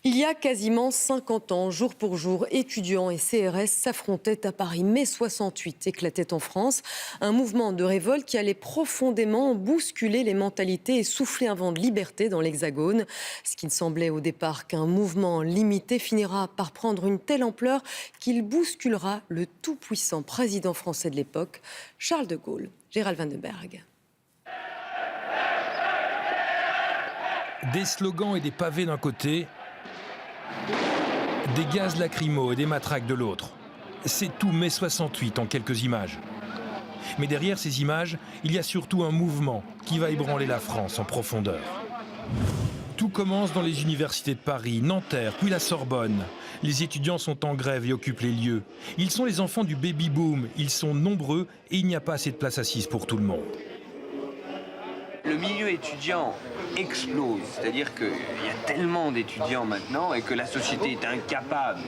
Il y a quasiment 50 ans, jour pour jour, étudiants et CRS s'affrontaient à Paris. Mai 68 éclatait en France. Un mouvement de révolte qui allait profondément bousculer les mentalités et souffler un vent de liberté dans l'Hexagone. Ce qui ne semblait au départ qu'un mouvement limité finira par prendre une telle ampleur qu'il bousculera le tout-puissant président français de l'époque, Charles de Gaulle. Gérald Vandenberg. Des slogans et des pavés d'un côté, des gaz lacrymaux et des matraques de l'autre. C'est tout mai 68 en quelques images. Mais derrière ces images, il y a surtout un mouvement qui va ébranler la France en profondeur. Tout commence dans les universités de Paris, Nanterre, puis la Sorbonne. Les étudiants sont en grève et occupent les lieux. Ils sont les enfants du baby-boom, ils sont nombreux et il n'y a pas assez de place assise pour tout le monde. Le milieu étudiant explose, c'est-à-dire qu'il y a tellement d'étudiants maintenant et que la société est incapable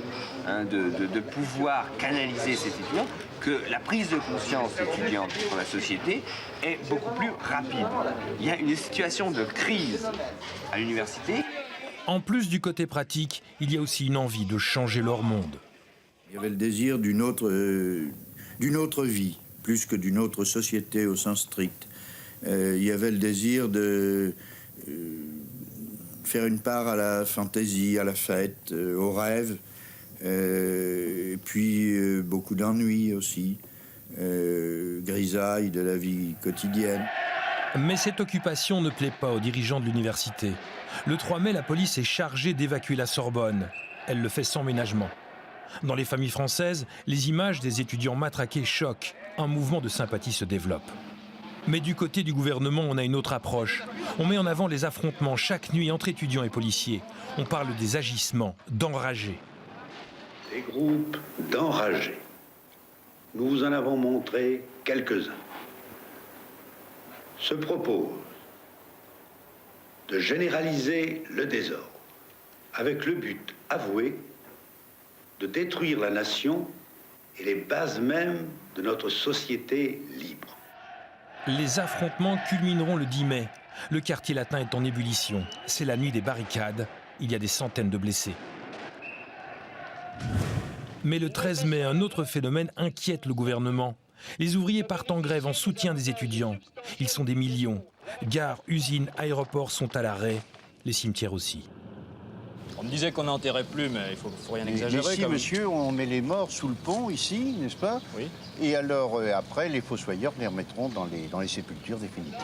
de pouvoir canaliser ces étudiants que la prise de conscience étudiante pour la société est beaucoup plus rapide. Il y a une situation de crise à l'université. En plus du côté pratique, il y a aussi une envie de changer leur monde. Il y avait le désir d'une autre vie, plus que d'une autre société au sens strict. Il y avait le désir de faire une part à la fantaisie, à la fête, au rêve, et puis beaucoup d'ennuis aussi, grisaille de la vie quotidienne. Mais cette occupation ne plaît pas aux dirigeants de l'université. Le 3 mai, la police est chargée d'évacuer la Sorbonne. Elle le fait sans ménagement. Dans les familles françaises, les images des étudiants matraqués choquent. Un mouvement de sympathie se développe. Mais du côté du gouvernement, on a une autre approche. On met en avant les affrontements chaque nuit entre étudiants et policiers. On parle des agissements, d'enragés. Des groupes d'enragés. Nous vous en avons montré quelques-uns. Se propose de généraliser le désordre avec le but avoué de détruire la nation et les bases mêmes de notre société libre. Les affrontements culmineront le 10 mai. Le quartier latin est en ébullition. C'est la nuit des barricades. Il y a des centaines de blessés. Mais le 13 mai, un autre phénomène inquiète le gouvernement. Les ouvriers partent en grève en soutien des étudiants. Ils sont des millions. Gares, usines, aéroports sont à l'arrêt. Les cimetières aussi. On me disait qu'on n'enterrait plus, mais il faut rien exagérer. Mais si, monsieur, on met les morts sous le pont, ici, n'est-ce pas? Oui. Et alors, après, les fossoyeurs les remettront dans les sépultures définitives.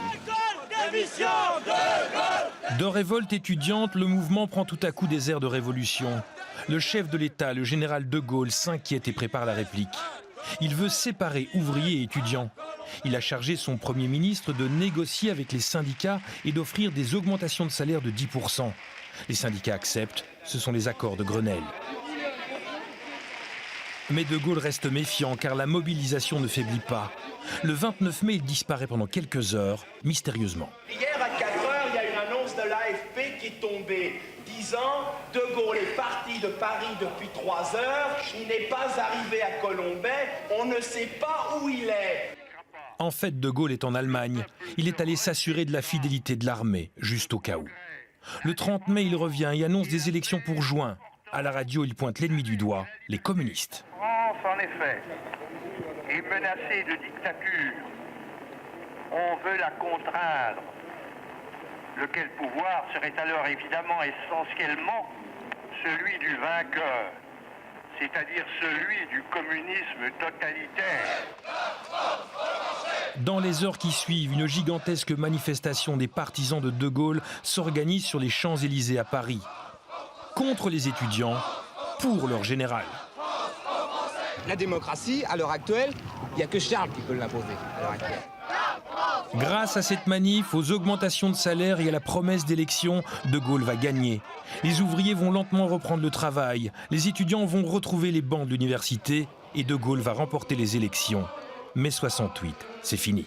De révolte étudiante, le mouvement prend tout à coup des airs de révolution. Le chef de l'État, le général de Gaulle, s'inquiète et prépare la réplique. Il veut séparer ouvriers et étudiants. Il a chargé son Premier ministre de négocier avec les syndicats et d'offrir des augmentations de salaire de 10%. Les syndicats acceptent, ce sont les accords de Grenelle. Mais de Gaulle reste méfiant car la mobilisation ne faiblit pas. Le 29 mai, il disparaît pendant quelques heures, mystérieusement. Hier à 4 heures, il y a une annonce de l'AFP qui est tombée, disant « De Gaulle est parti de Paris depuis 3 heures, il n'est pas arrivé à Colombey, on ne sait pas où il est ». En fait, de Gaulle est en Allemagne. Il est allé s'assurer de la fidélité de l'armée, juste au cas où. Le 30 mai, il revient et annonce des élections pour juin. À la radio, il pointe l'ennemi du doigt, les communistes. France, en effet, est menacée de dictature. On veut la contraindre. Lequel pouvoir serait alors évidemment essentiellement celui du vainqueur, c'est-à-dire celui du communisme totalitaire. Dans les heures qui suivent, une gigantesque manifestation des partisans de Gaulle s'organise sur les Champs-Élysées à Paris. Contre les étudiants, pour leur général. La démocratie, à l'heure actuelle, il n'y a que Charles qui peut l'imposer à l'heure actuelle. Grâce à cette manif, aux augmentations de salaire et à la promesse d'élection, de Gaulle va gagner. Les ouvriers vont lentement reprendre le travail, les étudiants vont retrouver les bancs de l'université et de Gaulle va remporter les élections. Mai 68, c'est fini.